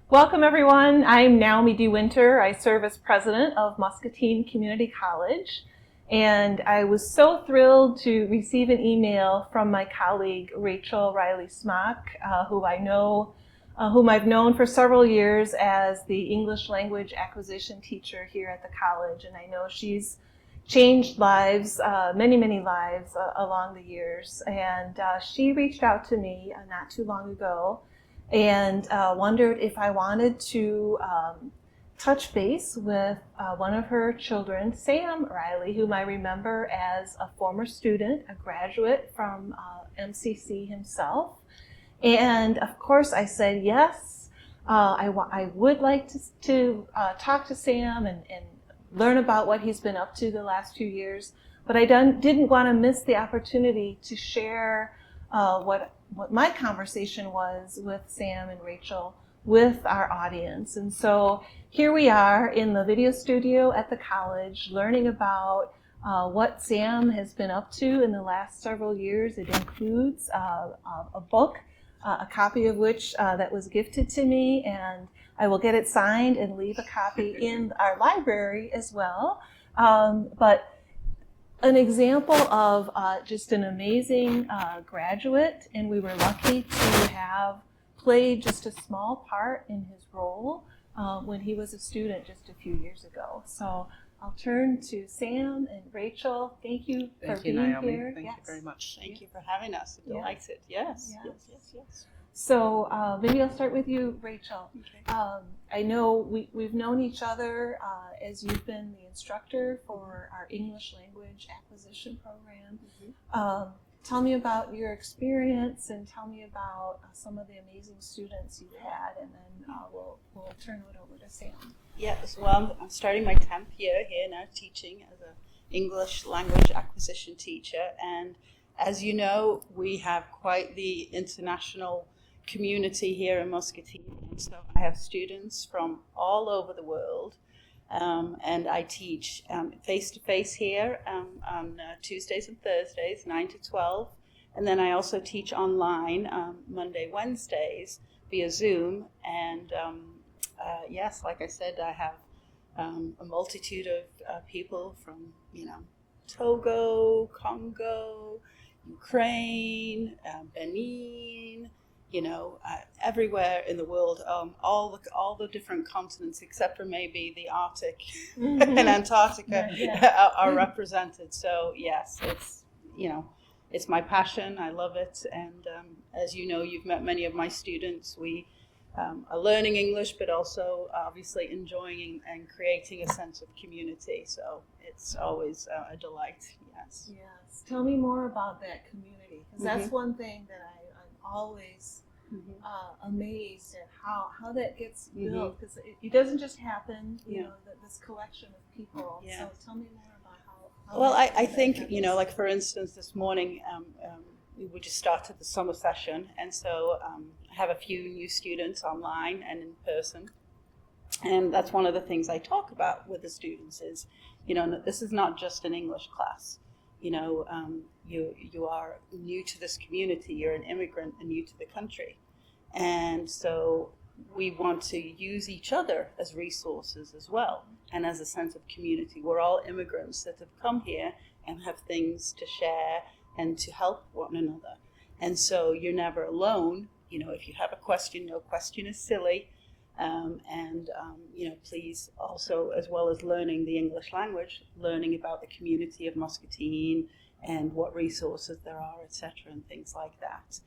Welcome, everyone. I'm Naomi D. Winter. I serve as president of Muscatine Community College. And I was so thrilled to receive an email from my colleague, Rachel Riley Smock, whom I've known for several years as the English language acquisition teacher here at the college. And I know she's changed lives, many, many lives along the years. And she reached out to me not too long ago and wondered if I wanted to touch base with one of her children, Sam Riley, whom I remember as a former student, a graduate from MCC himself. And of course I said yes, I would like to talk to Sam and learn about what he's been up to the last few years, but I didn't want to miss the opportunity to share what my conversation was with Sam and Rachel with our audience. And so here we are in the video studio at the college learning about what Sam has been up to in the last several years. It includes a book, a copy of which that was gifted to me, and I will get it signed and leave a copy in our library as well. But an example of just an amazing graduate, and we were lucky to have played just a small part in his role when he was a student just a few years ago. So I'll turn to Sam and Rachel. Thank you for being Naomi. here. Thank you very much. Thank you for having us. I'm delighted. Yes. So maybe I'll start with you, Rachel. Okay. I know we've known each other as you've been the instructor for our English language acquisition program. Mm-hmm. Tell me about your experience and tell me about some of the amazing students you've had, and then we'll turn it over to Sam. Yes, well, I'm starting my 10th year here now teaching as an English language acquisition teacher. And as you know, we have quite the international community here in Muscatine. And so I have students from all over the world. And I teach face-to-face here on Tuesdays and Thursdays, 9 to 12. And then I also teach online Monday, Wednesdays via Zoom. And yes, like I said, I have a multitude of people from, Togo, Congo, Ukraine, Benin, everywhere in the world, all the different continents except for maybe the Arctic and Antarctica are represented. So yes, it's my passion. I love it, and as you know, you've met many of my students. We are learning English, but also obviously enjoying and creating a sense of community. So it's always a delight. Yes. Yes. Tell me more about that community, because that's one thing that I'm always amazed at how that gets built, because it doesn't just happen. This collection of people. Yeah. So tell me more about how. Well, I think like for instance, this morning we just started the summer session, and so I have a few new students online and in person, and that's one of the things I talk about with the students is, this is not just an English class. You are new to this community, you're an immigrant and new to the country. And so we want to use each other as resources as well, and as a sense of community. We're all immigrants that have come here and have things to share and to help one another. And so you're never alone. If you have a question, no question is silly. Please also, as well as learning the English language, learning about the community of Muscatine and what resources there are, etc., and things like that.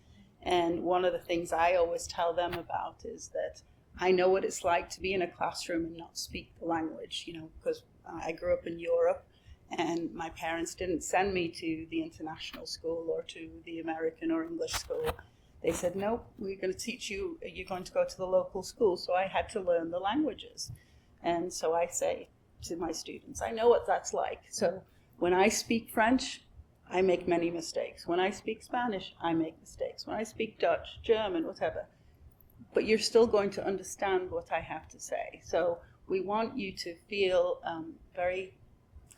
And one of the things I always tell them about is that I know what it's like to be in a classroom and not speak the language, because I grew up in Europe and my parents didn't send me to the international school or to the American or English school. They said, no, we're going to teach you, you're going to go to the local school. So I had to learn the languages. And so I say to my students, I know what that's like. So when I speak French, I make many mistakes. When I speak Spanish, I make mistakes. When I speak Dutch, German, whatever. But you're still going to understand what I have to say. So we want you to feel very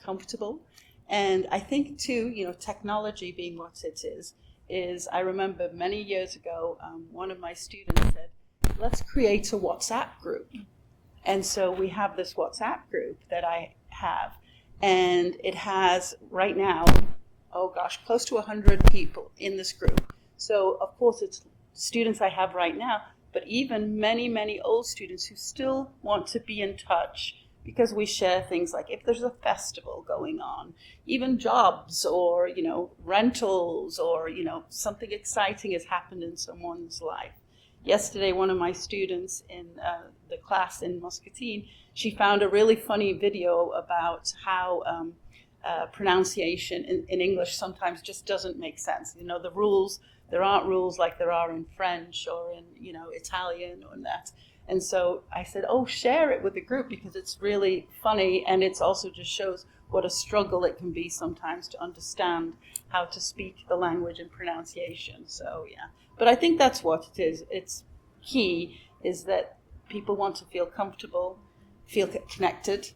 comfortable. And I think too, technology being what it is I remember many years ago, one of my students said, let's create a WhatsApp group. And so we have this WhatsApp group that I have, and it has right now, close to 100 people in this group. So of course it's students I have right now, but even many, many old students who still want to be in touch, because we share things like if there's a festival going on, even jobs or, rentals or, something exciting has happened in someone's life. Yesterday, one of my students in the class in Muscatine, she found a really funny video about how pronunciation in English sometimes just doesn't make sense. The rules, there aren't rules like there are in French or in, Italian or that. And so I said, share it with the group because it's really funny, and it's also just shows what a struggle it can be sometimes to understand how to speak the language and pronunciation. So, yeah. But I think that's what it is. It's key is that people want to feel comfortable, feel connected,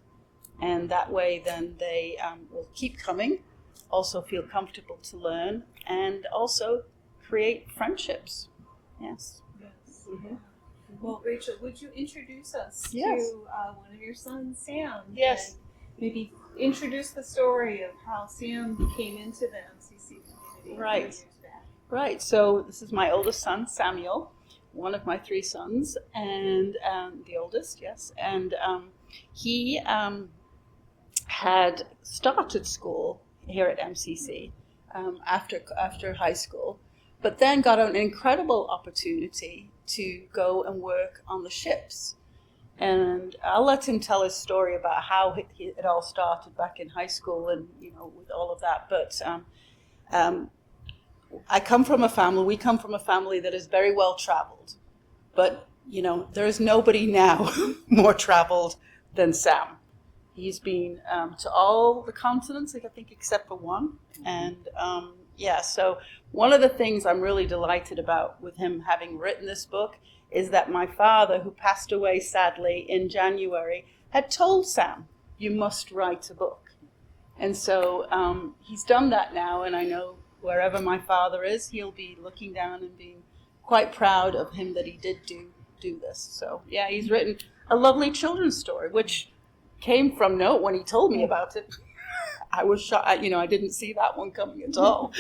and that way then they will keep coming, also feel comfortable to learn, and also create friendships. Yes. Yes. Mm-hmm. Well, Rachel, would you introduce us to one of your sons, Sam? Yes. And maybe introduce the story of how Sam came into the MCC community. Right. Right. So this is my oldest son, Samuel, one of my 3 sons, and the oldest, yes. And he had started school here at MCC after high school, but then got an incredible opportunity to go and work on the ships. And I'll let him tell his story about how it all started back in high school and, with all of that. But we come from a family that is very well traveled. But, there is nobody now more traveled than Sam. He's been to all the continents, I think, except for one. And so one of the things I'm really delighted about with him having written this book is that my father, who passed away sadly in January, had told Sam, you must write a book. And so he's done that now, and I know wherever my father is, he'll be looking down and being quite proud of him that he did do this. So, yeah, he's written a lovely children's story, which came from note when he told me about it. I was shocked, I didn't see that one coming at all.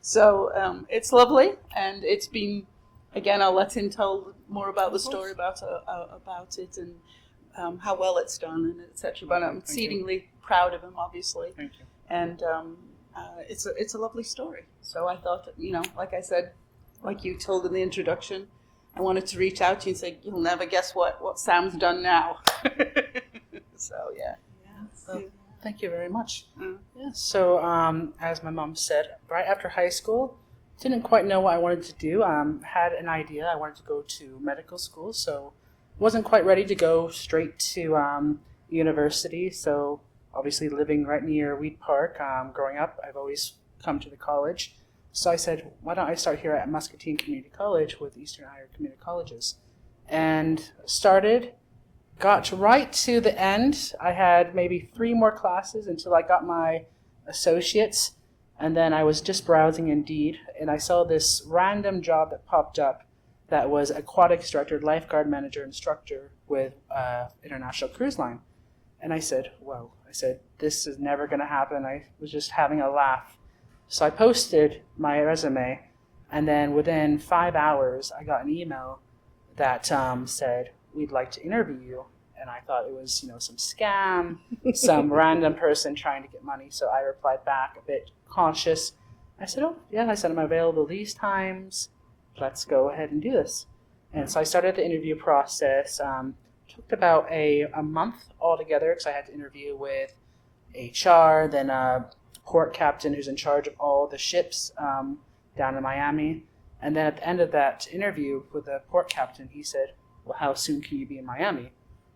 So it's lovely, and it's been, again, I'll let him tell more about the story about it and how well it's done and etc. But I'm exceedingly proud of him, obviously. Thank you. And it's a lovely story. So I thought, like I said, like you told in the introduction, I wanted to reach out to you and say, you'll never guess what Sam's done now. So, yeah. Yes. Thank you very much. Yeah, so as my mom said, right after high school, didn't quite know what I wanted to do. Had an idea. I wanted to go to medical school, so wasn't quite ready to go straight to university. So obviously living right near Weed Park, growing up, I've always come to the college. So I said, why don't I start here at Muscatine Community College with Eastern Iowa Community Colleges? And started, got right to the end. I had maybe 3 more classes until I got my associates. And then I was just browsing Indeed, and I saw this random job that popped up that was aquatics director, lifeguard manager, instructor with International Cruise Line. And I said, whoa, this is never going to happen. I was just having a laugh. So I posted my resume, and then within 5 hours, I got an email that said, we'd like to interview you. And I thought it was, some scam, some random person trying to get money. So I replied back a bit cautious. I said, I'm available these times. Let's go ahead and do this. And so I started the interview process. Took about a month altogether because I had to interview with HR, then a port captain who's in charge of all the ships down in Miami. And then at the end of that interview with the port captain, he said, well, how soon can you be in Miami?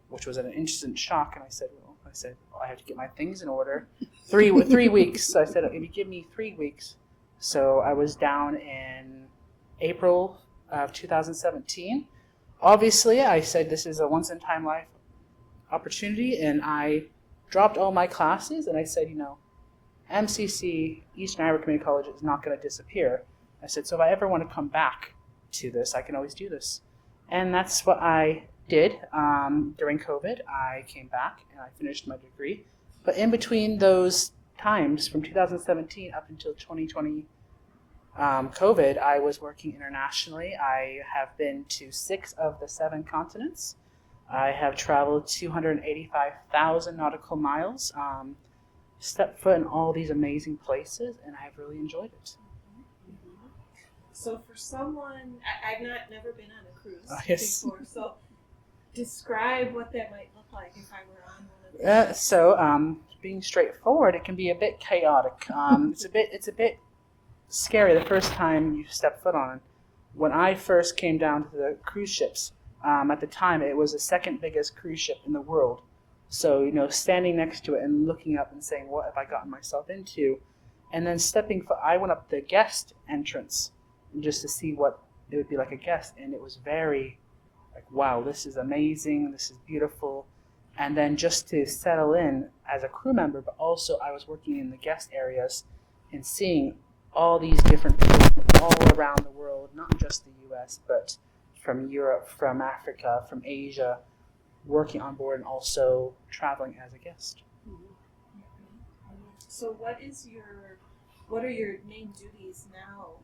Which was an instant shock. And I said, I have to get my things in order. 3 weeks. So I said, if you give me 3 weeks. So I was down in April of 2017. Obviously, I said this is a once-in-a-time life opportunity, and I dropped all my classes, and I said, MCC, Eastern Iowa Community College, is not going to disappear. I said, so if I ever want to come back to this, I can always do this. And that's what I did. During COVID, I came back and I finished my degree. But in between those times, from 2017 up until 2020, COVID, I was working internationally. I have been to 6 of the 7 continents. I have traveled 285,000 nautical miles, stepped foot in all these amazing places, and I have really enjoyed it. So for someone, I've never been on a cruise Yes. before, so describe what that might look like if I were on one of these. So being straightforward, it can be a bit chaotic. It's a bit scary the first time you step foot on it. When I first came down to the cruise ships, at the time it was the second biggest cruise ship in the world. So, standing next to it and looking up and saying, what have I gotten myself into? And then I went up the guest entrance just to see what it would be like a guest. And it was very wow, this is amazing. This is beautiful. And then just to settle in as a crew member, but also I was working in the guest areas and seeing all these different people all around the world, not just the U.S., but from Europe, from Africa, from Asia, working on board and also traveling as a guest. So what are your main duties now?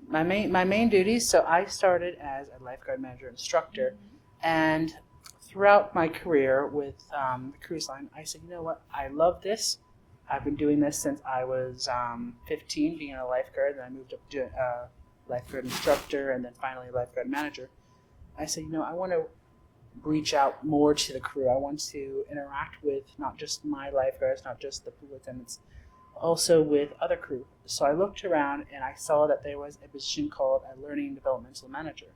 My main duties, so I started as a lifeguard manager instructor, and throughout my career with the cruise line, I said, you know what, I love this. I've been doing this since I was 15, being a lifeguard, and I moved up to lifeguard instructor, and then finally lifeguard manager. I said, I want to reach out more to the crew. I want to interact with not just my lifeguards, not just the pool attendants, also with other crew. So I looked around and I saw that there was a position called a learning and developmental manager.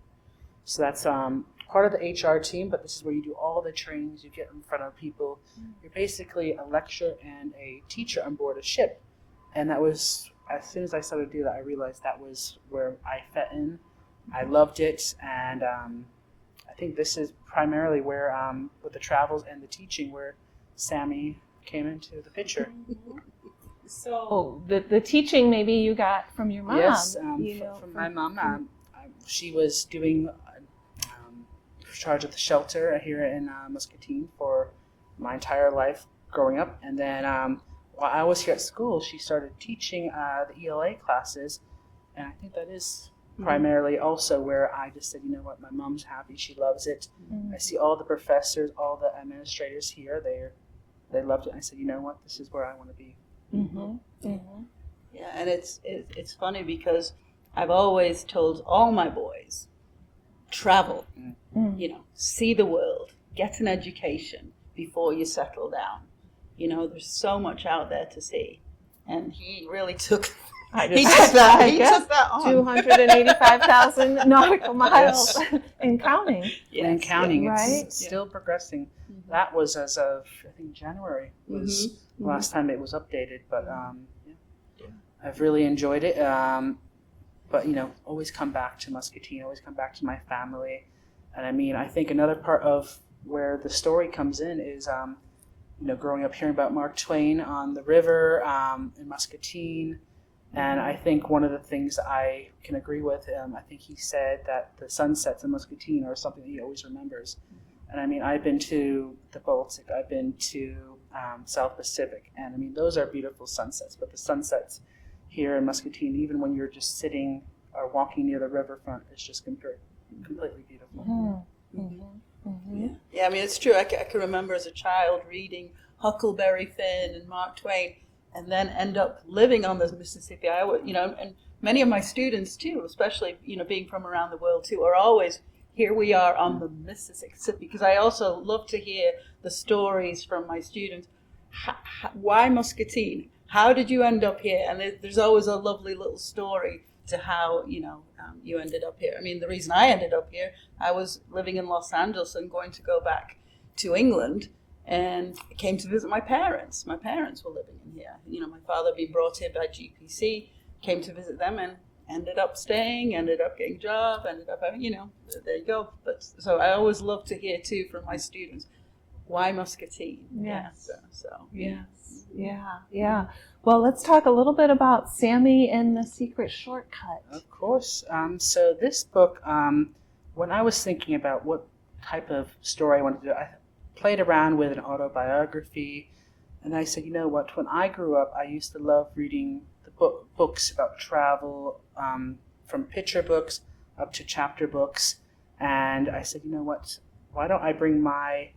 So that's part of the HR team, but this is where you do all the trainings, you get in front of people. You're basically a lecturer and a teacher on board a ship. And that was, as soon as I started to do that, I realized that was where I fit in. I loved it, and I think this is primarily where, with the travels and the teaching, where Sammy came into the picture. So the teaching maybe you got from your mom. Yes, from my mom. She was doing charge of the shelter here in Muscatine for my entire life growing up. And then while I was here at school, she started teaching the ELA classes. And I think that is primarily also where I just said, you know what, my mom's happy. She loves it. I see all the professors, all the administrators here. They loved it. I said, you know what, this is where I want to be. Yeah, and it's funny because I've always told all my boys, travel, see the world, get an education before you settle down. There's so much out there to see, and he really took that on. 285,000 nautical miles and counting. Yes, and counting, right? It's still progressing. That was as of, I think, January was the last time it was updated, but I've really enjoyed it. But, always come back to Muscatine, always come back to my family. And I think another part of where the story comes in is, growing up hearing about Mark Twain on the river in Muscatine. And I think one of the things I can agree with him, I think he said that the sunsets in Muscatine are something that he always remembers. And I've been to the Baltic, I've been to South Pacific, and those are beautiful sunsets. But the sunsets here in Muscatine, even when you're just sitting or walking near the riverfront, it's just completely beautiful. Yeah, it's true. I can remember as a child reading Huckleberry Finn and Mark Twain, and then end up living on the Mississippi. And many of my students too, especially being from around the world too, are always here. We are on the Mississippi, because I also love to hear the stories from my students. Why Muscatine? How did you end up here? And there's always a lovely little story to how you ended up here. The reason I ended up here, I was living in Los Angeles and going to go back to England, and came to visit my parents. My parents were living in here. My father being brought here by GPC, came to visit them and ended up staying, ended up getting a job, ended up having, there you go. But so I always love to hear too from my students, why Muscatine? Yes. Yes. Yeah. Well, let's talk a little bit about Sammy and the Secret Shortcut. Of course. So this book when I was thinking about what type of story I wanted to do, I played around with an autobiography, and I said, you know what, when I grew up, I used to love reading the books about travel, from picture books up to chapter books, and I said, you know what, why don't I bring my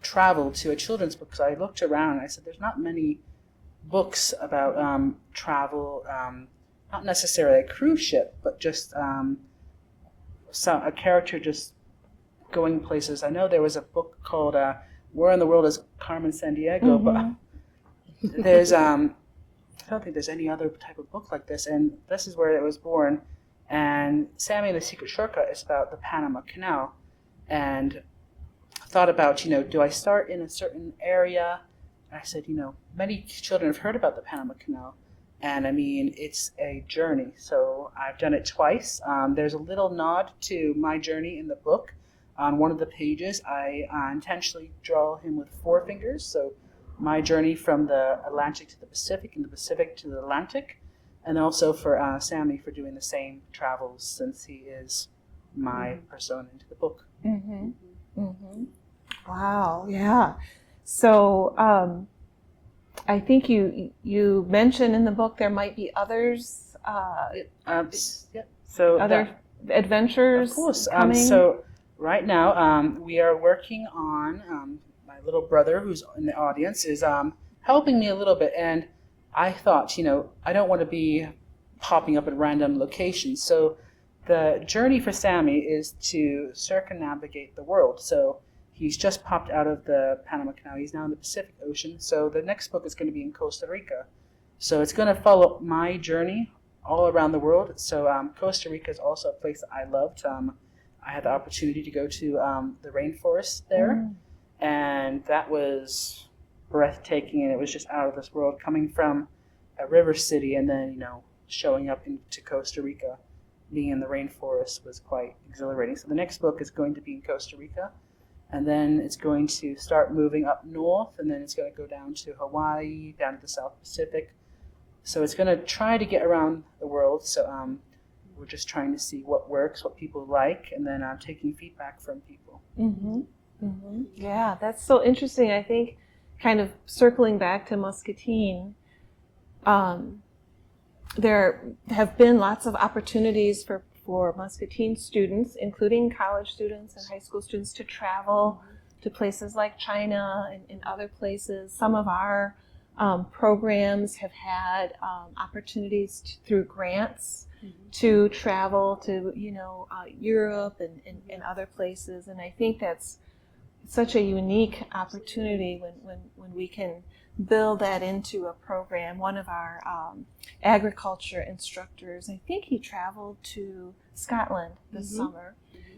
travel to a children's book? Because I looked around and I said, there's not many books about travel, not necessarily a cruise ship, but just a character just going places. I know there was a book called Where in the World is Carmen Sandiego, but there's I don't think there's any other type of book like this, and this is where it was born. And Sammy and the Secret Shortcut is about the Panama Canal, and I thought about, do I start in a certain area? And I said, many children have heard about the Panama Canal, and I mean, it's a journey. So I've done it twice. There's a little nod to my journey in the book. On one of the pages, I intentionally draw him with 4 fingers. So my journey from the Atlantic to the Pacific and the Pacific to the Atlantic. And also for Sammy for doing the same travels, since he is my persona into the book. Mm-hmm. Mm-hmm. Wow, yeah. So I think you mentioned in the book there might be others, So other adventures. Of course. Coming. So right now we are working on, my little brother who's in the audience is helping me a little bit, and I thought, I don't want to be popping up at random locations. So the journey for Sammy is to circumnavigate the world. So he's just popped out of the Panama Canal. He's now in the Pacific Ocean. So the next book is going to be in Costa Rica. So it's going to follow my journey all around the world. So Costa Rica is also a place that I loved. I had the opportunity to go to the rainforest there, and that was breathtaking, and it was just out of this world, coming from a river city and then, showing up into Costa Rica. Being in the rainforest was quite exhilarating. So the next book is going to be in Costa Rica, and then it's going to start moving up north, and then it's going to go down to Hawaii, down to the South Pacific. So it's going to try to get around the world. So we're just trying to see what works, what people like, and then taking feedback from people. Mm-hmm. Mm-hmm. Yeah, that's so interesting. I think kind of circling back to Muscatine, there have been lots of opportunities for Muscatine students, including college students and high school students, to travel to places like China and other places. Some of our programs have had opportunities through grants to travel to, Europe and other places. And I think that's such a unique opportunity when we can build that into a program. One of our agriculture instructors, I think he traveled to Scotland this summer,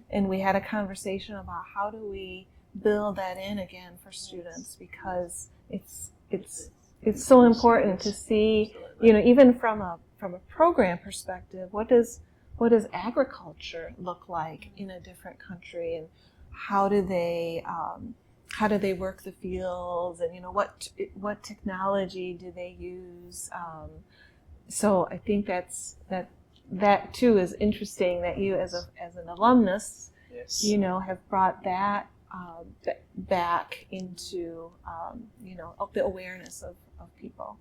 and we had a conversation about how do we build that in again for students, because it's so important to see, even from a program perspective, what does agriculture look like in a different country, and how do they work the fields, and what technology do they use? So I think that too is interesting, that you as an alumnus, have brought that back into the awareness of people.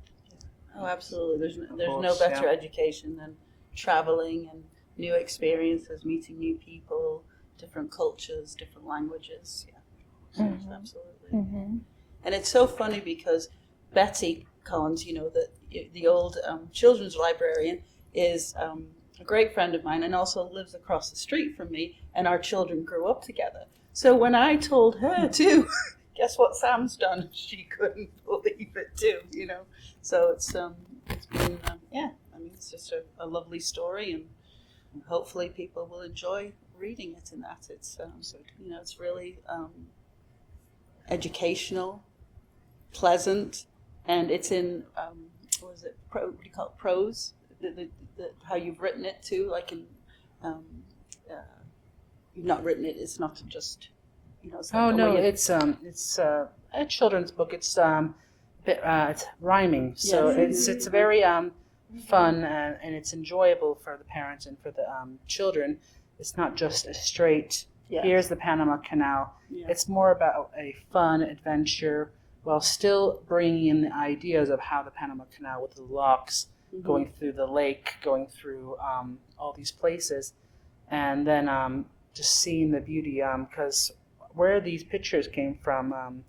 Oh, absolutely. There's no better education than traveling and new experiences, meeting new people, different cultures, different languages. Yeah, absolutely. Mm-hmm. And it's so funny because Betty Collins, the old children's librarian, is a great friend of mine and also lives across the street from me, and our children grew up together. So when I told her too, guess what Sam's done? She couldn't believe it too, So it's been, it's just a lovely story, and hopefully people will enjoy reading it in that. It's, it's really educational, pleasant, and it's in, what do you call it, prose? How you've written it too, like in, you've not written it, it's not just, it's like it's a children's book. It's it's rhyming, so it's very fun, and it's enjoyable for the parents and for the children. it's not just a straight, here's the Panama Canal. Yeah. It's more about a fun adventure while still bringing in the ideas of how the Panama Canal with the locks, going through the lake, going through all these places, and then just seeing the beauty. Because where these pictures came from,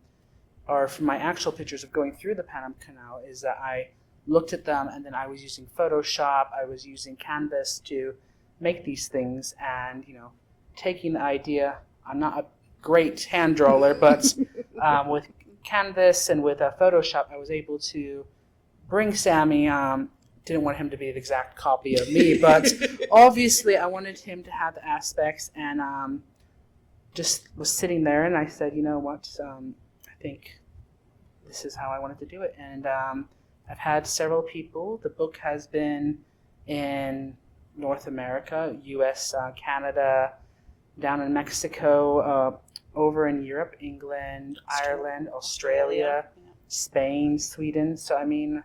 or from my actual pictures of going through the Panama Canal, is that I looked at them and then I was using Photoshop, I was using Canvas to make these things, and taking the idea. I'm not a great hand drawer, but with Canvas and with Photoshop, I was able to bring Sammy. Didn't want him to be an exact copy of me, but obviously I wanted him to have the aspects, and just was sitting there, and I said, you know what, I think this is how I wanted to do it. And I've had several people. The book has been in North America, US, Canada, down in Mexico, over in Europe, England, Ireland, Australia, Spain, Sweden. So, I mean,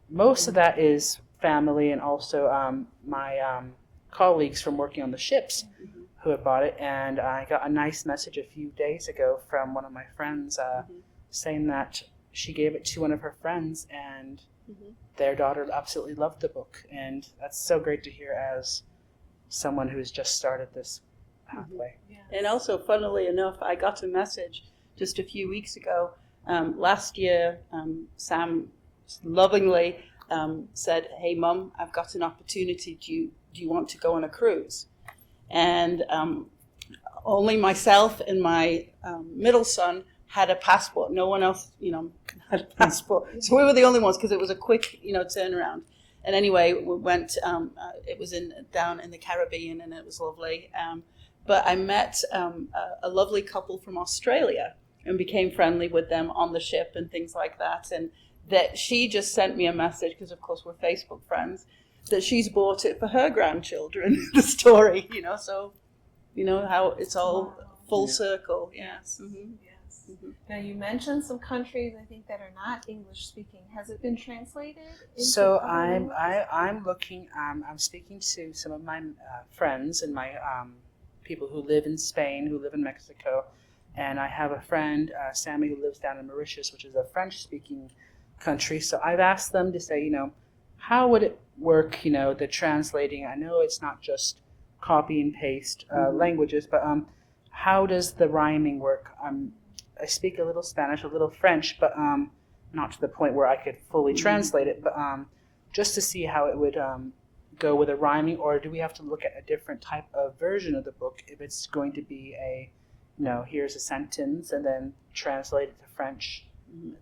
most of that is family, and also my colleagues from working on the ships who had bought it. And I got a nice message a few days ago from one of my friends saying that she gave it to one of her friends, and their daughter absolutely loved the book. And that's so great to hear as someone who's just started this pathway. And also, funnily enough, I got a message just a few weeks ago. Last year, Sam lovingly said, "Hey, Mum, I've got an opportunity. Do you want to go on a cruise?" And only myself and my middle son had a passport. No one else, had a passport. So we were the only ones, because it was a quick, turnaround. And anyway, we went. It was down in the Caribbean, and it was lovely. But I met a lovely couple from Australia and became friendly with them on the ship and things like that. And that she just sent me a message, because of course we're Facebook friends, that she's bought it for her grandchildren. The story, so how it's all full circle. Yes. Yes. Now you mentioned some countries I think that are not English speaking. Has it been translated? So I'm looking. I'm speaking to some of my friends and my people who live in Spain, who live in Mexico, and I have a friend, Sammy, who lives down in Mauritius, which is a French-speaking country. So I've asked them to say, how would it work? The translating. I know it's not just copy and paste languages, but how does the rhyming work? I speak a little Spanish, a little French, but not to the point where I could fully translate it, but just to see how it would go with a rhyming, or do we have to look at a different type of version of the book if it's going to be a, here's a sentence and then translate it to French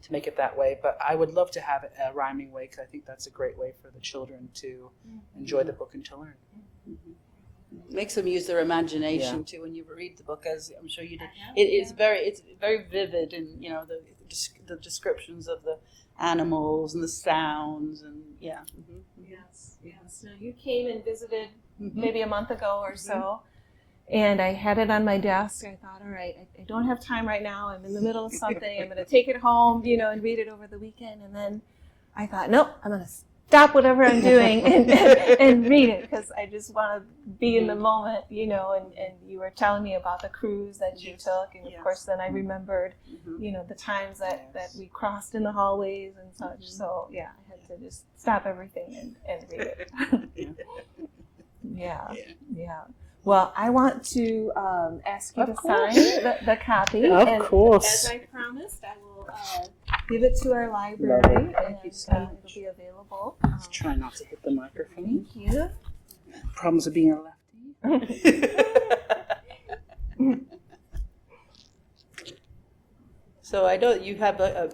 to make it that way. But I would love to have it a rhyming way, because I think that's a great way for the children to enjoy the book and to learn. Makes them use their imagination too when you read the book, as I'm sure you did. It's very vivid, and the descriptions of the animals and the sounds, and Yes. Now you came and visited maybe a month ago or so, and I had it on my desk. I thought, all right, I don't have time right now. I'm in the middle of something. I'm going to take it home, and read it over the weekend. And then I thought, nope, I'm going to stop whatever I'm doing and read it, because I just want to be in the moment, and you were telling me about the cruise that you took, and of course then I remembered, the times that we crossed in the hallways and such. So I had to just stop everything and read it. Yeah. Well, I want to ask you to sign the copy. Of course. As I promised, I will give it to our library. Thank you so much. It'll be available. Let's try not to hit the microphone. Thank you. Problems of being a lefty. So I know you have a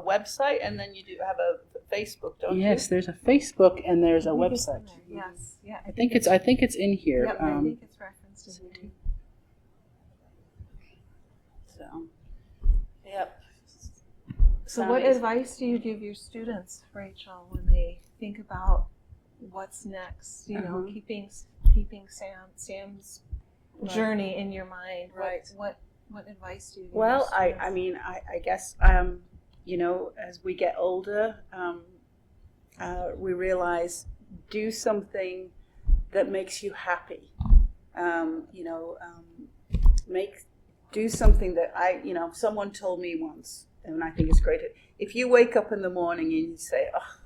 website, and then you do have a Facebook, don't you? Yes, there's a Facebook and there's a website. Yes, yeah. I think it's in here. Yep, I think it's referenced in here too. So, yep. So what advice do you give your students, Rachel, when they think about what's next? Keeping Sam's journey in your mind. Right. What advice do you give? Well, your students? I mean, I guess as we get older, we realize do something that makes you happy, Do something that someone told me once, and I think it's great. If you wake up in the morning and you say, "Oh,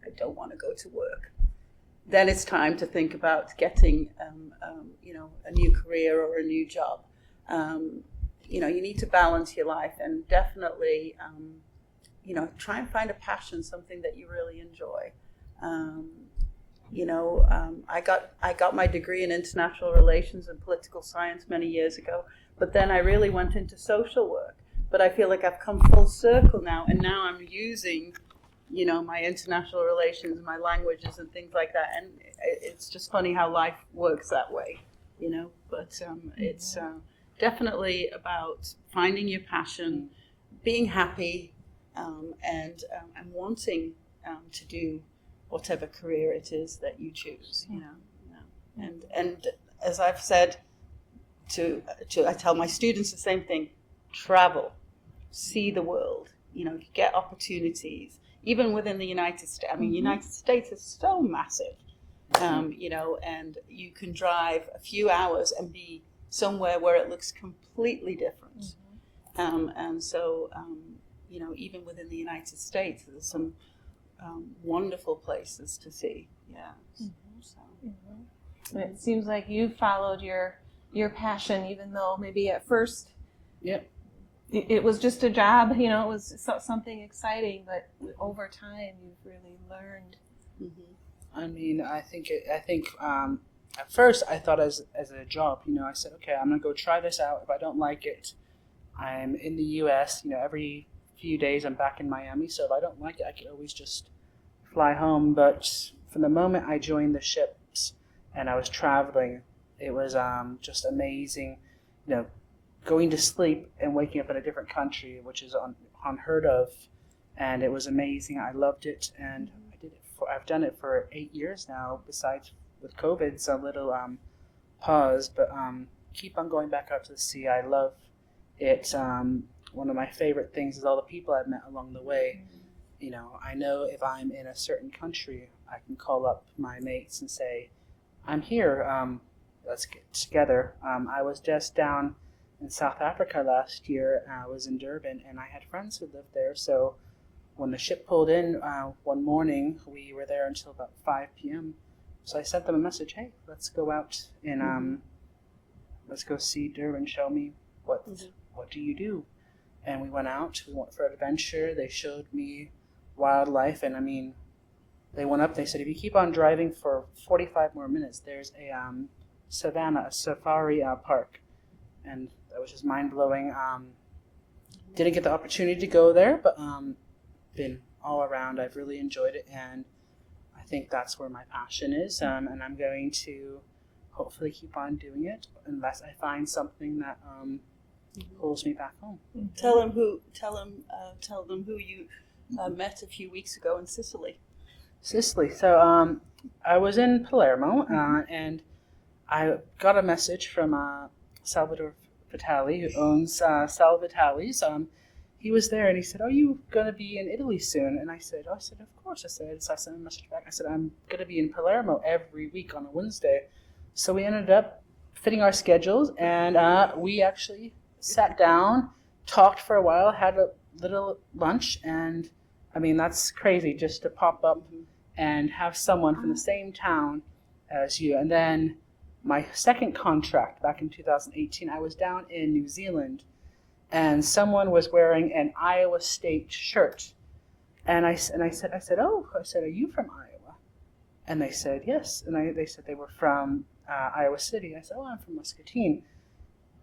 I don't want to go to work," then it's time to think about getting, a new career or a new job. You need to balance your life, and definitely, try and find a passion, something that you really enjoy. I got my degree in international relations and political science many years ago, but then I really went into social work. But I feel like I've come full circle now, and now I'm using, my international relations, my languages and things like that. And it's just funny how life works that way, But it's definitely about finding your passion, being happy, and wanting to do whatever career it is that you choose, And as I've said I tell my students the same thing: travel, see the world, get opportunities, even within the United States. I mean, United States is so massive, and you can drive a few hours and be somewhere where it looks completely different. And so, even within the United States, there's some wonderful places to see. Yeah. And it seems like you followed your passion, even though maybe at first it was just a job, it was something exciting, but over time you've really learned. I mean, I think at first I thought as a job, I said, okay, I'm going to go try this out. If I don't like it, I'm in the U.S., every few days I'm back in Miami, so if I don't like it, I could always just fly home. But from the moment I joined the ships and I was traveling, it was just amazing, going to sleep and waking up in a different country, which is unheard of, and it was amazing. I loved it, and I've done it for 8 years now, besides with COVID, it's a little pause, but keep on going back out to the sea. I love it. One of my favorite things is all the people I've met along the way. I know if I'm in a certain country, I can call up my mates and say, I'm here, let's get together. I was just down in South Africa last year. I was in Durban, and I had friends who lived there, so when the ship pulled in one morning, we were there until about 5 p.m., so I sent them a message, hey, let's go out and let's go see Durban, show me what do you do? And we went out, we went for an adventure. They showed me wildlife, and I mean, they went up, they said, if you keep on driving for 45 more minutes, there's a a safari park. And that was just mind-blowing. Didn't get the opportunity to go there, but been all around. I've really enjoyed it, and I think that's where my passion is, and I'm going to hopefully keep on doing it unless I find something that pulls me back home. Tell them who you met a few weeks ago in Sicily. Sicily. So I was in Palermo, and I got a message from Salvatore Vitali, who owns Sal Vitali's. He was there, and he said, "Are you going to be in Italy soon?" And I said, "Of course." So I sent a message back. I said, "I'm going to be in Palermo every week on a Wednesday." So we ended up fitting our schedules, and we actually sat down, talked for a while, had a little lunch, and I mean, that's crazy just to pop up and have someone from the same town as you. And then my second contract back in 2018, I was down in New Zealand, and someone was wearing an Iowa State shirt. And I said, "Are you from Iowa?" And they said, "Yes." And they said they were from Iowa City. I said, "Oh, I'm from Muscatine."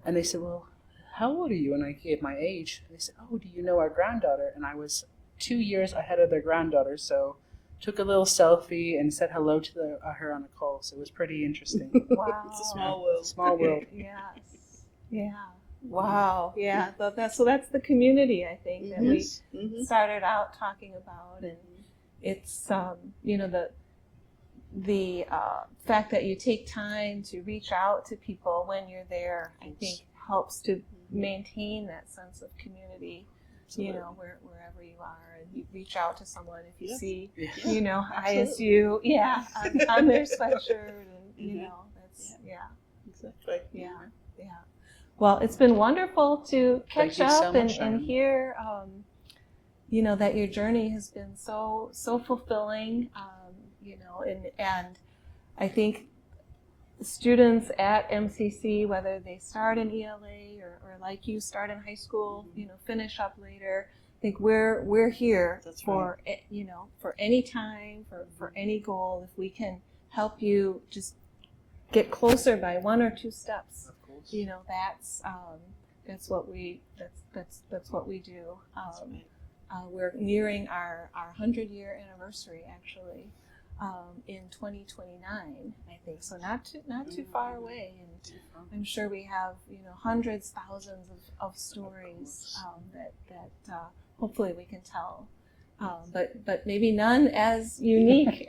And they said, "Well, how old are you?" And I gave my age. They said, "Oh, do you know our granddaughter?" And I was 2 years ahead of their granddaughter, so took a little selfie and said hello to her on a call. So it was pretty interesting. Wow. It's a small world. Small world. Yes. Yeah. Wow. Yeah. So that's the community, I think, that we started out talking about, and it's the fact that you take time to reach out to people when you're there, I think helps to maintain that sense of community. Absolutely. Wherever you are, and you reach out to someone if you see, Absolutely. ISU, on their sweatshirt, and that's Exactly. Yeah. Yeah. Well, it's been wonderful to catch Thank you so up much, and Sharon. hear, that your journey has been so fulfilling, and I think students at MCC, whether they start in ELA or like you start in high school, finish up later, I think we're here That's for for any time, for any goal. If we can help you just get closer by 1 or 2 steps, Of course. that's what we do. We're nearing our 100-year anniversary actually in 2029, I think. So not too far away, and I'm sure we have hundreds, thousands of stories that hopefully we can tell. But maybe none as unique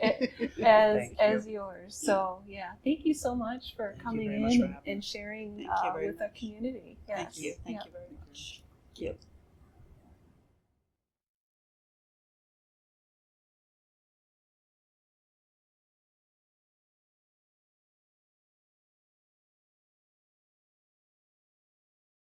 as yours. So yeah, thank you so much for coming in and sharing Thank you very with our much. community. Thank you. Yes. Thank Yeah. you very much. Thank you.